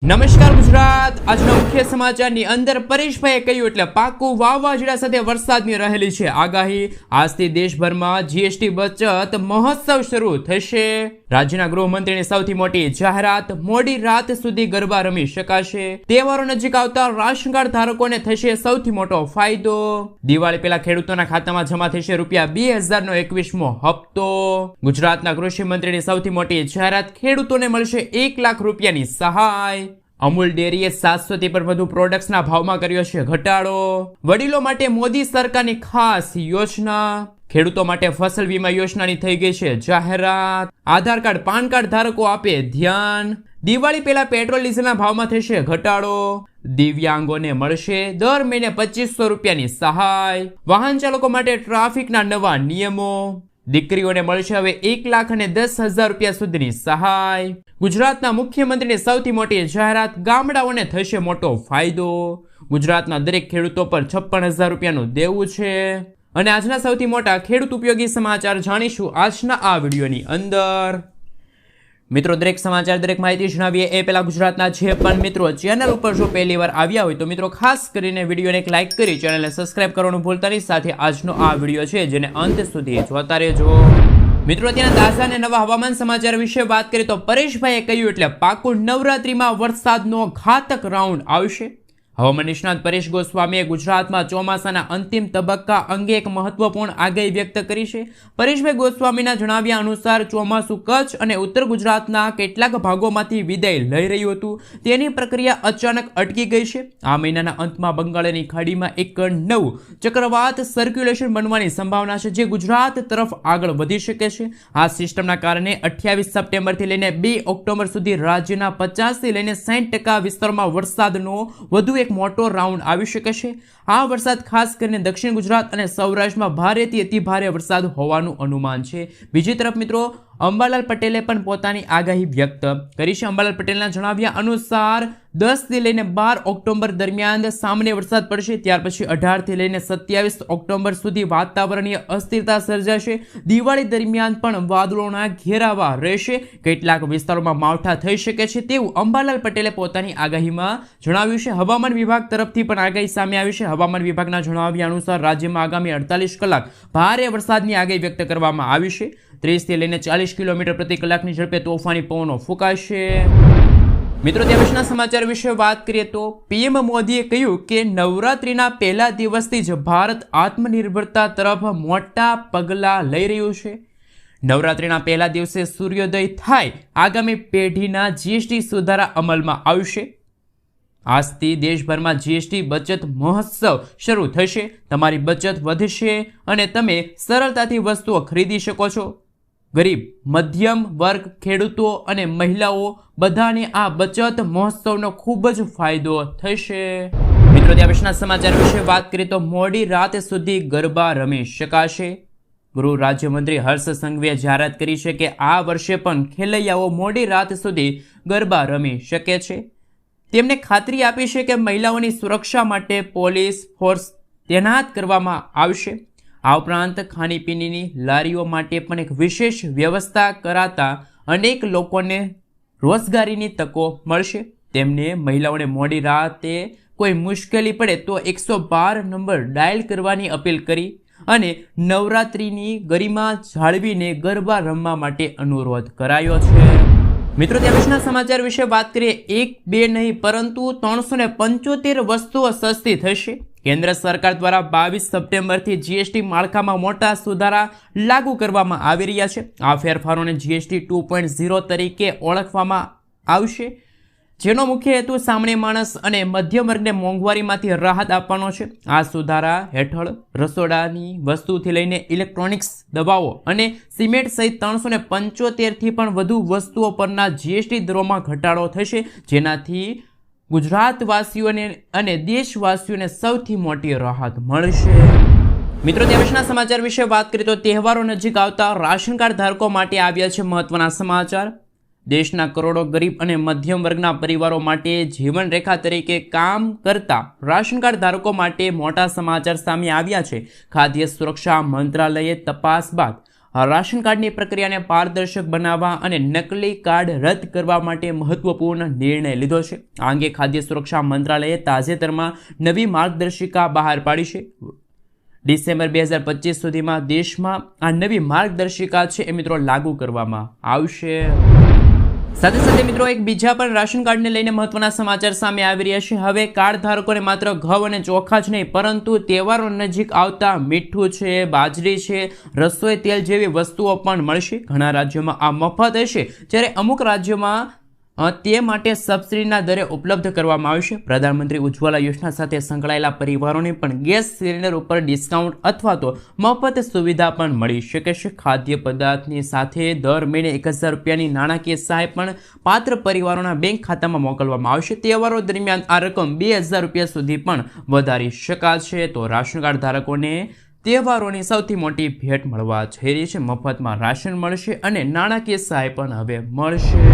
નમસ્કાર ગુજરાત। આજના મુખ્ય સમાચારની અંદર પરેશભાઈએ કહ્યું એટલે પાકું વાવાઝોડા સાથે વરસાદની રહેલી છે આગાહી। આજથી દેશભરમાં જીએસટી બચત મહોત્સવ શરૂ થશે। રાજ્યના ગૃહમંત્રીની સૌથી મોટી જાહેરાત, મોડી રાત સુધી ગરબા રમી શકાશે। તહેવારો નજીક આવતા રાશન કાર્ડ ધારકોને થશે સૌથી મોટો ફાયદો। દિવાળી પહેલા ખેડૂતોના ખાતામાં જમા થશે ₹2021મો હપ્તો। ગુજરાતના કૃષિ મંત્રીની સૌથી મોટી જાહેરાત, ખેડૂતોને મળશે ₹1 લાખ સહાય। અમૂલ ડેરીએ 700 થી પણ વધુ પ્રોડક્ટ્સના ભાવમાં કર્યો છે ઘટાડો। વડીલો માટે મોદી સરકારની ખાસ યોજના। ખેડૂતો માટે ફસલ વીમા યોજનાની થઈ ગઈ છે જાહેરાત। આધાર કાર્ડ, પાન કાર્ડ ધારકો આપે ધ્યાન। દિવાળી પહેલા પેટ્રોલ ડીઝલના ભાવમાં થશે ઘટાડો। દિવ્યાંગોને મળશે દર મહિને ₹2500ની સહાય। વાહન ચાલકો માટે ટ્રાફિકના નવા નિયમો। દીકરીઓને મળશે હવે ₹1,10,000 સુધીની સહાય। ગુજરાતના મુખ્યમંત્રીની સૌથી મોટી જાહેરાત, ગામડાઓને થશે મોટો ફાયદો। ગુજરાતના દરેક ખેડૂતો પર ₹56,000નું દેવું છે। અને આજના સૌથી મોટા ખેડૂત ઉપયોગી સમાચાર જાણીશું આજના આ વિડીયોની અંદર। મિત્રો, દરેક સમાચાર, દરેક માહિતી જણાવીએ એ પહેલા ગુજરાતના જે પણ મિત્રો ચેનલ ઉપર જો પહેલી વાર આવ્યા હોય તો મિત્રો ખાસ કરીને વિડીયોને એક લાઇક કરી ચેનલને સબસ્ક્રાઇબ કરવાનું ભૂલતા નહીં। સાથે આજનો આ વિડીયો છે જેને અંત સુધી જોતા રહેજો। મિત્રો, અત્યારના તાજા અને નવા હવામાન સમાચાર વિશે વાત કરીએ તો પરેશભાઈએ કહ્યું એટલે પાકું નવરાત્રીમાં વરસાદનો ઘાતક રાઉન્ડ આવશે। હવામાન નિષ્ણાત પરેશ ગોસ્વામીએ ગુજરાતમાં ચોમાસાના અંતિમ તબક્કા અંગે એક મહત્વપૂર્ણ આગાહી વ્યક્ત કરી છે। પરેશભાઈ ગોસ્વામીના જણાવ્યા અનુસાર ચોમાસું કચ્છ અને ઉત્તર ગુજરાતના કેટલાક ભાગોમાંથી વિદાય લઈ રહ્યું હતું, તેની પ્રક્રિયા અચાનક અટકી ગઈ છે। આ મહિનાના અંતમાં બંગાળની ખાડીમાં એક નવું ચક્રવાત સર્ક્યુલેશન બનવાની સંભાવના છે, જે ગુજરાત તરફ આગળ વધી શકે છે। આ સિસ્ટમના કારણે 28 સપ્ટેમ્બરથી લઈને 2 ઓક્ટોબર સુધી રાજ્યના 50 થી લઈને 60% વિસ્તારોમાં વરસાદનો વધુ એક મોટો રાઉન્ડ આવી શકે છે। આ વરસાદ ખાસ કરીને દક્ષિણ ગુજરાત અને સૌરાષ્ટ્રમાં ભારેથી અતિ ભારે વરસાદ હોવાનું અનુમાન છે। બીજી તરફ મિત્રો, અંબાલાલ પટેલે પણ પોતાની આગાહી વ્યક્ત કરી છે। અંબાલાલ પટેલના જણાવ્યા અનુસાર 10 થી લઈને 12 ઓક્ટોબર દરમિયાન સામાન્ય વરસાદ પડશે, ત્યાર પછી 18 થી લઈને 27 ઓક્ટોબર સુધી વાતાવરણીય અસ્થિરતા સર્જાશે। દિવાળી દરમિયાન પણ વાદળોના ઘેરાવા રહેશે, કેટલાક વિસ્તારોમાં માવઠા થઈ શકે છે તેવું અંબાલાલ પટેલે પોતાની આગાહીમાં જણાવ્યું છે। હવામાન વિભાગ તરફથી પણ આગાહી સામે આવી છે। હવામાન વિભાગના જણાવ્યા અનુસાર રાજ્યમાં આગામી 48 કલાક ભારે વરસાદની આગાહી વ્યક્ત કરવામાં આવી છે। 30 થી લઈને 40 કિલોમીટર પ્રતિ કલાકની ઝડપે તોફાની પવનો ફૂંકાશે। મિત્રો, ત્યાર પછીના સમાચાર વિશે વાત કરીએ તો પીએમ મોદીએ કહ્યું કે નવરાત્રીના પહેલા દિવસથી જ ભારત આત્મનિર્ભરતા તરફ મોટા પગલાં લઈ રહ્યું છે। નવરાત્રીના પહેલા દિવસે સૂર્યોદય થાય આગામી પેઢીના જીએસટી સુધારા અમલમાં આવશે। આજથી દેશભરમાં જીએસટી બચત મહોત્સવ શરૂ થશે। તમારી બચત વધશે અને તમે સરળતાથી વસ્તુઓ ખરીદી શકો છો। ગરીબ, મધ્યમ વર્ગ, ખેડૂતો અને મહિલાઓ બધાને આ બચત મહોત્સવનો ખૂબ જ ફાયદો થશે। મિત્રો, ત્યાં પછીના સમાચાર વિશે વાત કરીએ તો મોડી રાત સુધી ગરબા રમી શકાશે। ગૃહ રાજ્યમંત્રી હર્ષ સંઘવીએ જાહેરાત કરી છે કે આ વર્ષે પણ ખેલૈયાઓ મોડી રાત સુધી ગરબા રમી શકે છે। તેમણે ખાતરી આપી છે કે મહિલાઓની સુરક્ષા માટે પોલીસ ફોર્સ તૈનાત કરવામાં આવશે। આ ઉપરાંત ખાણીપીણીની લારીઓ માટે પણ એક વિશેષ વ્યવસ્થા કરાતા અનેક લોકોને રોજગારીની તકો મળશે। તેમને મહિલાઓને મોડી રાતે કોઈ મુશ્કેલી પડે તો 112 નંબર ડાયલ કરવાની અપીલ કરી અને નવરાત્રીની ગરિમા જાળવીને ગરબા રમવા માટે અનુરોધ કરાયો છે। મિત્રો, ત્યાં પછીના સમાચાર વિશે વાત કરીએ, 1-2 નહીં પરંતુ 375 વસ્તુઓ સસ્તી થશે। કેન્દ્ર સરકાર દ્વારા 22 સપ્ટેમ્બરથી જીએસટી માળખામાં મોટા સુધારા લાગુ કરવામાં આવી રહ્યા છે। આ ફેરફારોને જીએસટી 2.0 તરીકે ઓળખવામાં આવશે, જેનો મુખ્ય હેતુ સામાન્ય માણસ અને મધ્યમ વર્ગને મોંઘવારીમાંથી રાહત આપવાનો છે। આ સુધારા હેઠળ રસોડાની વસ્તુથી લઈને ઇલેક્ટ્રોનિક્સ, દવાઓ અને સિમેન્ટ સહિત 375 થી પણ વધુ વસ્તુઓ પરના જીએસટી દરોમાં ઘટાડો થશે, જેનાથી ગુજરાતવાસીઓને અને દેશવાસીઓને સૌથી મોટી રાહત મળશે। મિત્રો, ત્યાં પછીના સમાચાર વિશે વાત કરીએ તો તહેવારો નજીક આવતા રાશન કાર્ડ ધારકો માટે આવ્યા છે મહત્વના સમાચાર। દેશના કરોડો ગરીબ અને મધ્યમ વર્ગના પરિવારો માટે જીવનરેખા તરીકે કામ કરતા રાશન કાર્ડ ધારકો માટે મોટા સમાચાર સામે આવ્યા છે। ખાદ્ય સુરક્ષા મંત્રાલયે તપાસ બાદ રાશન કાર્ડની પ્રક્રિયાને પારદર્શક બનાવવા અને નકલી કાર્ડ રદ કરવા માટે મહત્વપૂર્ણ નિર્ણય લીધો છે. આ અંગે ખાદ્ય સુરક્ષા મંત્રાલયે તાજેતરમાં નવી માર્ગદર્શિકા બહાર પાડી છે. ડિસેમ્બર 2025 સુધીમાં દેશમાં આ નવી માર્ગદર્શિકા છે એ મિત્રો લાગુ કરવામાં આવશે. સાથે સાથે મિત્રો એક બીજા પણ રાશન કાર્ડને લઈને મહત્વના સમાચાર સામે આવી રહ્યા છે. હવે કાર્ડ ધારકોને માત્ર ઘઉં અને ચોખા જ નહીં પરંતુ તહેવારો નજીક આવતા મીઠું છે, બાજરી છે, રસોઈ તેલ જેવી વસ્તુઓ પણ મળશે. ઘણા રાજ્યોમાં આ મફત હશે જ્યારે અમુક રાજ્યોમાં તે માટે સબસિડીના દરે ઉપલબ્ધ કરવામાં આવશે. પ્રધાનમંત્રી ઉજ્જવલા યોજના સાથે સંકળાયેલા પરિવારોને પણ ગેસ સિલિન્ડર ઉપર ડિસ્કાઉન્ટ અથવા તો મફત સુવિધા પણ મળી શકે છે. ખાદ્ય પદાર્થની સાથે દર મહિને 1000 રૂપિયાની નાણાકીય સહાય પણ પાત્ર પરિવારોના બેંક ખાતામાં મોકલવામાં આવશે. તહેવારો દરમિયાન આ રકમ 2000 રૂપિયા સુધી પણ વધારી શકાશે. તો રાશન કાર્ડ ધારકોને તહેવારોની સૌથી મોટી ભેટ મળવા જઈ રહી છે. મફતમાં રાશન મળશે અને નાણાકીય સહાય પણ હવે મળશે.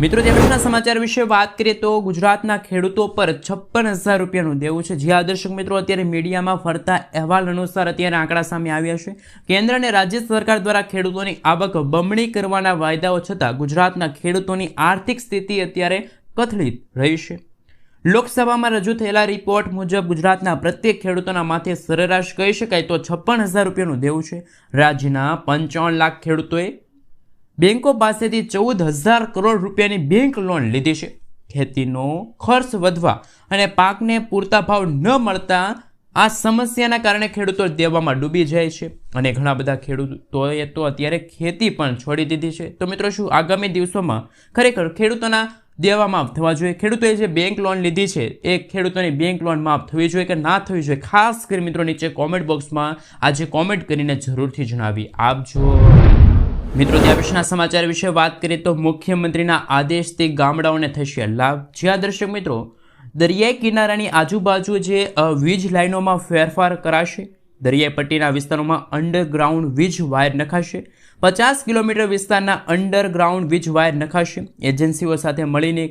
મિત્રો, ત્યારના સમાચાર વિશે વાત કરીએ તો ગુજરાતના ખેડૂતો પર 56,000 રૂપિયાનું દેવું છે. જ્યાં દર્શક મિત્રો અત્યારે મીડિયામાં ફરતા અહેવાલ અનુસાર અત્યારે આંકડા સામે આવ્યા છે. કેન્દ્ર અને રાજ્ય સરકાર દ્વારા ખેડૂતોની આવક બમણી કરવાના વાયદાઓ છતાં ગુજરાતના ખેડૂતોની આર્થિક સ્થિતિ અત્યારે કથળી રહી છે. લોકસભામાં રજૂ થયેલા રિપોર્ટ મુજબ ગુજરાતના પ્રત્યેક ખેડૂતોના માથે સરેરાશ કહી શકાય તો 56,000 રૂપિયાનું દેવું છે. રાજ્યના 55 લાખ ખેડૂતોએ બેંકો પાસેથી 14,000 કરોડ રૂપિયાની બેંક લોન લીધી છે. ખેતીનો ખર્ચ વધવા અને પાકને પૂરતા ભાવ ન મળતા આ સમસ્યાના કારણે ખેડૂતો દેવામાં ડૂબી જાય છે અને ઘણા બધા ખેડૂતોએ તો અત્યારે ખેતી પણ છોડી દીધી છે. તો મિત્રો, શું આગામી દિવસોમાં ખરેખર ખેડૂતોના દેવા માફ થવા જોઈએ? ખેડૂતોએ જે બેંક લોન લીધી છે એ ખેડૂતોની બેંક લોન માફ થવી જોઈએ કે ના થવી જોઈએ? ખાસ કરી મિત્રો નીચે કોમેન્ટ બોક્સમાં આજે કોમેન્ટ કરીને જરૂરથી જણાવી આપજો. મિત્રો, ત્યાં વિશેના સમાચાર વિશે વાત કરીએ તો મુખ્યમંત્રીના આદેશથી ગામડાઓને થશે લાભ. જ્યાં દર્શક મિત્રો દરિયાઈ કિનારાની આજુબાજુ જે વીજ લાઇનોમાં ફેરફાર કરાશે. દરિયાઈ પટ્ટીના વિસ્તારોમાં અંડરગ્રાઉન્ડ વીજ વાયર નખાશે. 50 કિલોમીટર વિસ્તારના અંડરગ્રાઉન્ડ વીજ વાયર નખાશે. એજન્સીઓ સાથે મળીને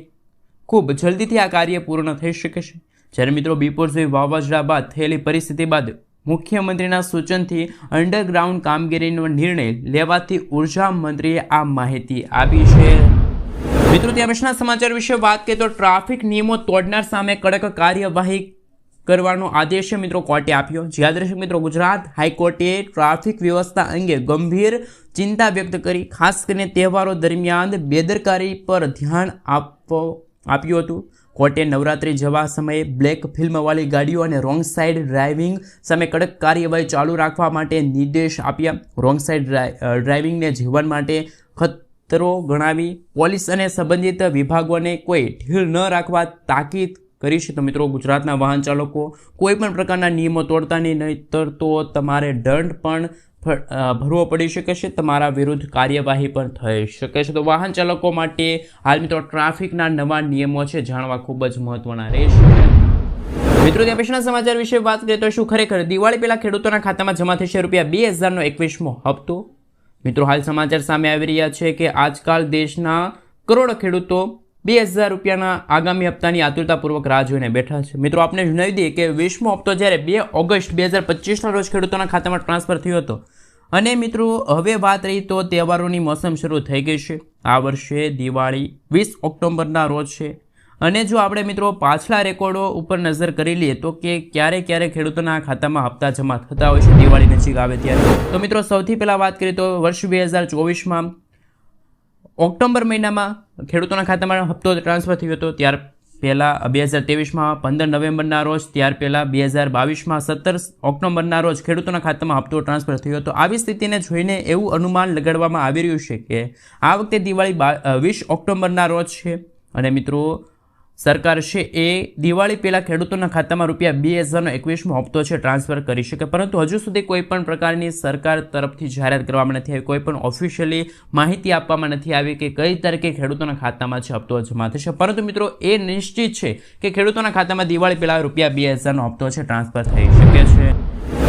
ખૂબ જલ્દીથી આ કાર્ય પૂર્ણ થઈ શકે છે. જ્યારે મિત્રો બિપોરજોય વાવાઝોડા બાદ થયેલી પરિસ્થિતિ બાદ મુખ્યમંત્રીના સૂચનથી અંડરગ્રાઉન્ડ કામગીરીનો નિર્ણય લેવાથી ઉર્જા મંત્રીએ આ માહિતી આપી છે. મિત્રો, ત્યાં પછીના સમાચાર વિશે વાત કરીએ તો ટ્રાફિક નિયમો તોડનાર સામે કડક કાર્યવાહી કરવાનો આદેશ મિત્રો કોર્ટે આપ્યો. જ્યાં દર્શક મિત્રો ગુજરાત હાઈકોર્ટે ટ્રાફિક વ્યવસ્થા અંગે ગંભીર ચિંતા વ્યક્ત કરી. ખાસ કરીને તહેવારો દરમિયાન બેદરકારી પર ધ્યાન આપ્યું હતું. કોર્ટે નવરાત્રી જેવા સમયે બ્લેક ફિલ્મવાળી ગાડીઓ અને રોંગ સાઇડ ડ્રાઇવિંગ સામે કડક કાર્યવાહી ચાલુ રાખવા માટે નિર્દેશ આપ્યા. રોંગ સાઇડ ડ્રાઇવિંગને જીવન માટે ખતરો ગણાવી પોલીસ અને સંબંધિત વિભાગોને કોઈ ઢીલ ન રાખવા તાકીદ કરી છે. તો મિત્રો, ગુજરાતના વાહન ચાલકો કોઈ પણ પ્રકારના નિયમો તોડતા નહીંતર તો તમારે દંડ પણ ભરવો પડી શકે છે. તમારા વિરુદ્ધ કાર્યવાહી પણ થઈ શકે છે. તો વાહન ચાલકો માટે હાલ મિત્રો ટ્રાફિકના નવા નિયમો છે જાણવા ખૂબ જ મહત્વના રહેશે. મિત્રો, ત્યાં પછીના સમાચાર વિશે વાત કરીએ તો શું ખરેખર દિવાળી પહેલા ખેડૂતોના ખાતામાં જમા થશે રૂપિયા 2,000નો 21મો હપ્તો? મિત્રો, હાલ સમાચાર સામે આવી રહ્યા છે કે આજકાલ દેશના કરોડો ખેડૂતો 2,000 રૂપિયાના આગામી હપ્તાની આતુરતાપૂર્વક રાહ જોઈને બેઠા છે. મિત્રો, આપણે જણાવી દઈએ કે 20મો હપ્તો જ્યારે 2 ઓગસ્ટ 2025ના રોજ ખેડૂતોના ખાતામાં ટ્રાન્સફર થયો હતો. અને મિત્રો હવે વાત રહી તો તહેવારોની મોસમ શરૂ થઈ ગઈ છે. આ વર્ષે દિવાળી 20 ઓક્ટોબરના રોજ છે. અને જો આપણે મિત્રો પાછલા રેકોર્ડો ઉપર નજર કરી લઈએ તો કે ક્યારે ખેડૂતોના ખાતામાં હપ્તા જમા થતા હોય છે દિવાળી નજીક આવે ત્યારે. તો મિત્રો સૌથી પહેલાં વાત કરીએ તો વર્ષ 2024માં ઓક્ટોબર મહિનામાં ખેડૂતોના ખાતામાં હપ્તો ટ્રાન્સફર થયો હતો. ત્યાર પહેલાં 2023માં 15 નવેમ્બરના રોજ, ત્યાર પહેલાં 2022માં 17 ઓક્ટોબરના રોજ ખેડૂતોના ખાતામાં હપ્તો ટ્રાન્સફર થયો હતો. આવી સ્થિતિને જોઈને એવું અનુમાન લગાડવામાં આવી રહ્યું છે કે આ વખતે દિવાળી 20 ઓક્ટોબરના રોજ છે. અને મિત્રો સરકાર છે એ દિવાળી પહેલાં ખેડૂતોના ખાતામાં રૂપિયા 2,000નો 21મો હપ્તો છે ટ્રાન્સફર કરી શકે, પરંતુ હજુ સુધી કોઈ પણ પ્રકારની સરકાર તરફથી જાહેરાત કરવામાં નથી આવી, કોઈ પણ ઓફિશિયલી માહિતી આપવામાં નથી આવી કે કઈ તારીખે ખેડૂતોના ખાતામાં છે હપ્તો જમા થશે. પરંતુ મિત્રો એ નિશ્ચિત છે કે ખેડૂતોના ખાતામાં દિવાળી પહેલાં રૂપિયા 2,000નો હપ્તો છે ટ્રાન્સફર થઈ શકે છે.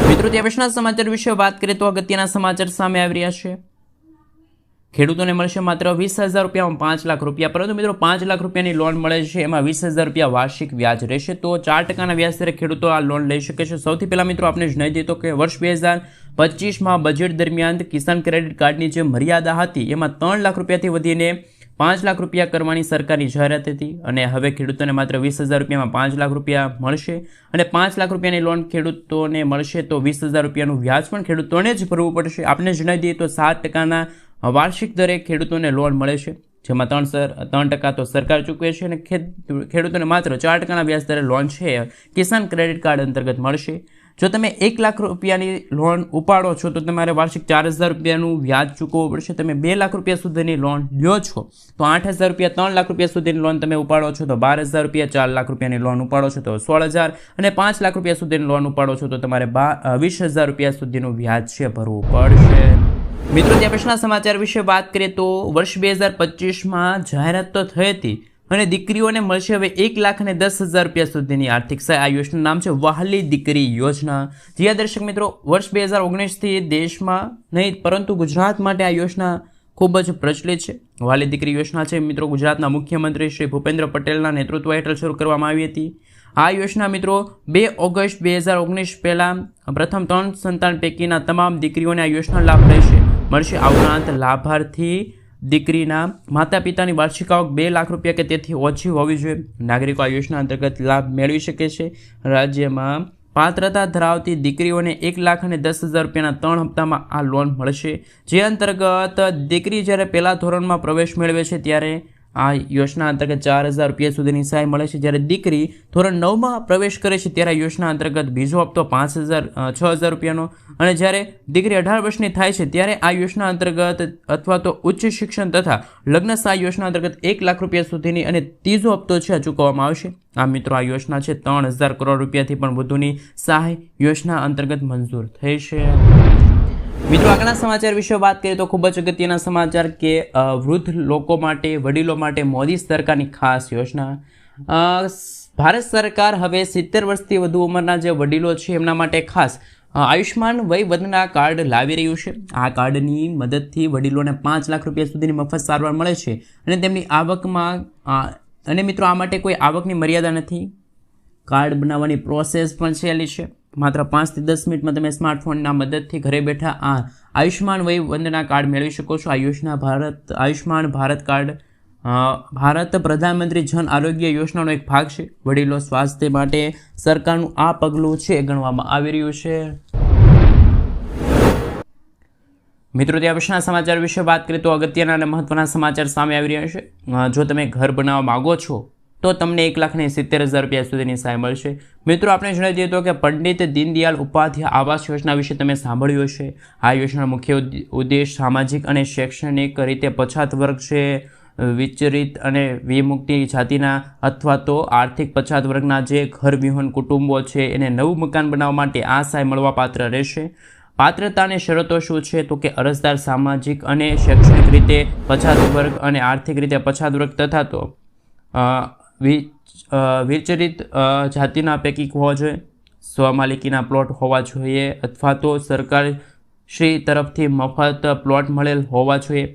મિત્રો ત્યાં પછીના સમાચાર વિશે વાત કરીએ તો અગત્યના સમાચાર સામે આવી રહ્યા છે. ખેડૂતોને મળશે માત્ર 20,000 રૂપિયામાં 5 લાખ રૂપિયા, પરંતુ મિત્રો 5 લાખ રૂપિયાની લોન મળે છે, એમાં 20,000 રૂપિયા વાર્ષિક વ્યાજ રહેશે. તો 4% વ્યાજ દરે ખેડૂતો આ લોન લઈ શકે છે. સૌથી પહેલાં મિત્રો આપણે જણાવી દઈએ તો કે વર્ષ 2025માં બજેટ દરમિયાન કિસાન ક્રેડિટ કાર્ડની જે મર્યાદા હતી એમાં 3 લાખ રૂપિયાથી વધીને 5 લાખ રૂપિયા કરવાની સરકારની જાહેરાત હતી અને હવે ખેડૂતોને માત્ર 20,000 રૂપિયામાં 5 લાખ રૂપિયા મળશે અને 5 લાખ રૂપિયાની લોન ખેડૂતોને મળશે તો 20,000 રૂપિયાનું વ્યાજ પણ ખેડૂતોને જ ભરવું પડશે. આપણે જણાવી દઈએ તો 7% વાર્ષિક દરે ખેડૂતોને લોન મળે છે, જેમાં 3% તો સરકાર ચૂકવે છે અને ખેડૂતોને માત્ર 4% વ્યાજ દરે લોન છે કિસાન ક્રેડિટ કાર્ડ અંતર્ગત મળશે. જો તમે 1 લાખ રૂપિયાની લોન ઉપાડો છો તો તમારે વાર્ષિક 4,000 રૂપિયાનું વ્યાજ ચૂકવવું પડશે. તમે 2 લાખ રૂપિયા સુધીની લોન લ્યો છો તો 8,000 રૂપિયા, 3 લાખ રૂપિયા સુધીની લોન તમે ઉપાડો છો તો 12,000 રૂપિયા, 4 લાખ રૂપિયાની લોન ઉપાડો છો તો 16,000 અને 5 લાખ રૂપિયા સુધીની લોન ઉપાડો છો તો તમારે 20,000 રૂપિયા સુધીનું વ્યાજ છે ભરવું પડશે. મિત્રો, ત્યાં પછીના સમાચાર વિશે વાત કરીએ તો વર્ષ 2025માં જાહેરાત તો થઈ હતી અને દીકરીઓને મળશે હવે 1,10,000 રૂપિયા સુધીની આર્થિક સહાય. આ યોજનાનું નામ છે વહાલી દીકરી યોજના. જી દર્શક મિત્રો, વર્ષ 2019થી દેશમાં નહીં પરંતુ ગુજરાત માટે આ યોજના ખૂબ જ પ્રચલિત છે. વહાલી દીકરી યોજના છે મિત્રો, ગુજરાતના મુખ્યમંત્રી શ્રી ભૂપેન્દ્ર પટેલના નેતૃત્વ હેઠળ શરૂ કરવામાં આવી હતી. આ યોજના મિત્રો 2 ઓગસ્ટ 2019 પહેલાં પ્રથમ 3 સંતાન પૈકીના તમામ દીકરીઓને આ યોજના લાભ મળશે. આ ઉપરાંત લાભાર્થી દીકરીના માતા પિતાની વાર્ષિક આવક 2 લાખ રૂપિયા કે તેથી ઓછી હોવી જોઈએ. નાગરિકો આ યોજના અંતર્ગત લાભ મેળવી શકે છે. રાજ્યમાં પાત્રતા ધરાવતી દીકરીઓને 1,10,000 રૂપિયાના 3 હપ્તામાં આ લોન મળશે, જે અંતર્ગત દીકરી જ્યારે પહેલા ધોરણમાં પ્રવેશ મેળવે છે ત્યારે આ યોજના અંતર્ગત 4,000 રૂપિયા સુધીની સહાય મળે છે. જ્યારે દીકરી ધોરણ 9માં પ્રવેશ કરે છે ત્યારે આ યોજના અંતર્ગત બીજો હપ્તો 6,000 રૂપિયાનો અને જ્યારે દીકરી 18 વર્ષની થાય છે ત્યારે આ યોજના અંતર્ગત અથવા તો ઉચ્ચ શિક્ષણ તથા લગ્ન સહાય યોજના અંતર્ગત 1 લાખ રૂપિયા સુધીની અને ત્રીજો હપ્તો છે ચૂકવવામાં આવશે. આ મિત્રો, આ યોજના છે 3,000 કરોડ રૂપિયાથી પણ વધુની સહાય યોજના અંતર્ગત મંજૂર થઈ છે. મિત્રો, આગળના સમાચાર વિશે વાત કરીએ તો ખૂબ જ અગત્યના સમાચાર કે વૃદ્ધ લોકો માટે, વડીલો માટે મોદી સરકારની ખાસ યોજના. ભારત સરકાર હવે 70 વર્ષથી વધુ ઉંમરના જે વડીલો છે એમના માટે ખાસ આયુષ્માન વય વંદના કાર્ડ લાવી રહ્યું છે. આ કાર્ડની મદદથી વડીલોને 5 લાખ રૂપિયા સુધીની મફત સારવાર મળે છે અને તેમની આવકમાં અને મિત્રો આ માટે કોઈ આવકની મર્યાદા નથી. કાર્ડ બનાવવાની પ્રોસેસ પણ સહેલી છે. માત્ર 5 થી 10 મિનિટમાં તમે સ્માર્ટફોનના મદદથી ઘરે બેઠા આ આયુષ્માન વય વંદના કાર્ડ મેળવી શકો છો. આ યોજના આયુષ્માન ભારત કાર્ડ ભારત પ્રધાનમંત્રી જન આરોગ્ય યોજનાનો એક ભાગ છે. વડીલો સ્વાસ્થ્ય માટે સરકારનું આ પગલું છે ગણવામાં આવી રહ્યું છે. મિત્રો, ત્યાં પછીના સમાચાર વિશે વાત કરીએ તો અગત્યના અને મહત્વના સમાચાર સામે આવી રહ્યા છે. જો તમે ઘર બનાવવા માગો છો તો તમને 1,70,000 રૂપિયા સુધીની સહાય મળશે. મિત્રો, આપણે જણાવી દઈએ તો કે પંડિત દીનદયાળ ઉપાધ્યાય આવાસ યોજના વિશે તમે સાંભળ્યું હશે. આ યોજનાનો મુખ્ય ઉદ્દેશ સામાજિક અને શૈક્ષણિક રીતે પછાત વર્ગ છે, વિચરિત અને વિમુક્તિ જાતિના અથવા તો આર્થિક પછાત વર્ગના જે ઘર વિહોણ કુટુંબો છે એને નવું મકાન બનાવવા માટે આ સહાય મળવાપાત્ર રહેશે. પાત્રતા અને શરતો શું છે તો કે અરજદાર સામાજિક અને શૈક્ષણિક રીતે પછાત વર્ગ અને આર્થિક રીતે પછાત વર્ગ તથા તો વિચરિત જાતિના પૈકી હોવા જોઈએ, સ્વમાલિકીના પ્લોટ હોવા જોઈએ અથવા તો સરકાર શ્રી તરફથી મફત પ્લોટ મળેલ હોવા જોઈએ.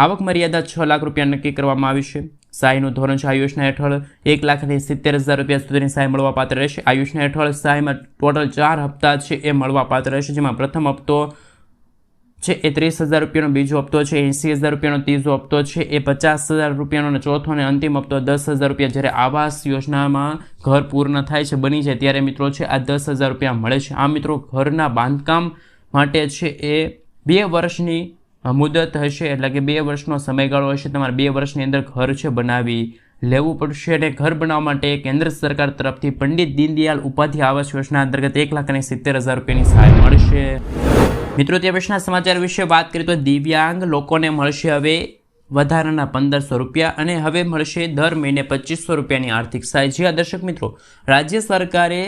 આવક મર્યાદા 6 લાખ રૂપિયા નક્કી કરવામાં આવી છે. સહાયનું ધોરણ છે આ યોજના હેઠળ 1,70,000 રૂપિયા સુધીની સહાય મળવાપાત્ર રહેશે. આ યોજના હેઠળ સહાયમાં ટોટલ 4 હપ્તા છે એ મળવાપાત્ર રહેશે, જેમાં પ્રથમ હપ્તો છે એ 30,000 રૂપિયાનો, બીજો હપ્તો છે 80,000 રૂપિયાનો, ત્રીજો હપ્તો છે એ 50,000 રૂપિયાનો અને ચોથો અને અંતિમ હપ્તો 10,000 રૂપિયા. જ્યારે આવાસ યોજનામાં ઘર પૂર્ણ થાય છે, બની જાય ત્યારે મિત્રો છે આ 10,000 રૂપિયા મળે છે. આ મિત્રો ઘરના બાંધકામ માટે છે એ 2 વર્ષની મુદત હશે, એટલે કે 2 વર્ષનો સમયગાળો હશે. તમારે 2 વર્ષની અંદર ઘર છે બનાવી લેવું પડશે અને ઘર બનાવવા માટે કેન્દ્ર સરકાર તરફથી પંડિત દીનદયાળ ઉપાધ્યાય આવાસ યોજના અંતર્ગત 1,70,000 રૂપિયાની સહાય મળશે. મિત્રો, તે પછીના સમાચાર વિશે વાત કરીએ તો દિવ્યાંગ લોકોને મળશે હવે વધારાના 1,500 રૂપિયા અને હવે મળશે દર મહિને 2,500 રૂપિયાની આર્થિક સહાય. જે દર્શક મિત્રો, રાજ્ય સરકારે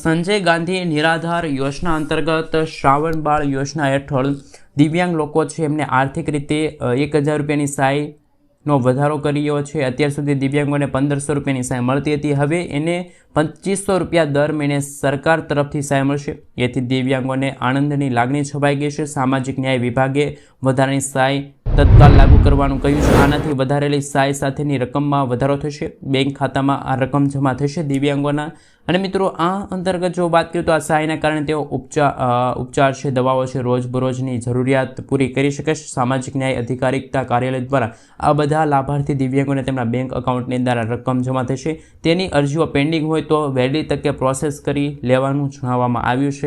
સંજય ગાંધી નિરાધાર યોજના અંતર્ગત શ્રાવણ બાળ યોજના હેઠળ દિવ્યાંગ લોકો છે એમને આર્થિક રીતે 1,000 રૂપિયાની સહાયનો વધારો કર્યો છે. અત્યાર સુધી દિવ્યાંગોને 1,500 રૂપિયાની સહાય મળતી હતી, હવે એને 2,500 રૂપિયા દર મહિને સરકાર તરફથી સહાય મળશે. એથી દિવ્યાંગોને આનંદની લાગણી છવાઈ ગઈ છે. સામાજિક ન્યાય વિભાગે વધારાની સહાય તત્કાલ લાગુ કરવાનું કહ્યું છે. આનાથી વધારેલી સહાય સાથેની રકમમાં વધારો થશે. બેંક ખાતામાં આ રકમ જમા થશે દિવ્યાંગોના. અને મિત્રો આ અંતર્ગત જો વાત કરીએ તો આ સહાયના કારણે તેઓ ઉપચાર છે, દવાઓ છે, રોજબરોજની જરૂરિયાત પૂરી કરી શકે છે. સામાજિક ન્યાય અધિકારિતા કાર્યાલય દ્વારા આ બધા લાભાર્થી દિવ્યાંગોને તેમના બેંક એકાઉન્ટની અંદર રકમ જમા થશે. તેની અરજીઓ પેન્ડિંગ હોય તો વહેલી તકે પ્રોસેસ કરી લેવાનું જણાવવામાં આવ્યું છે.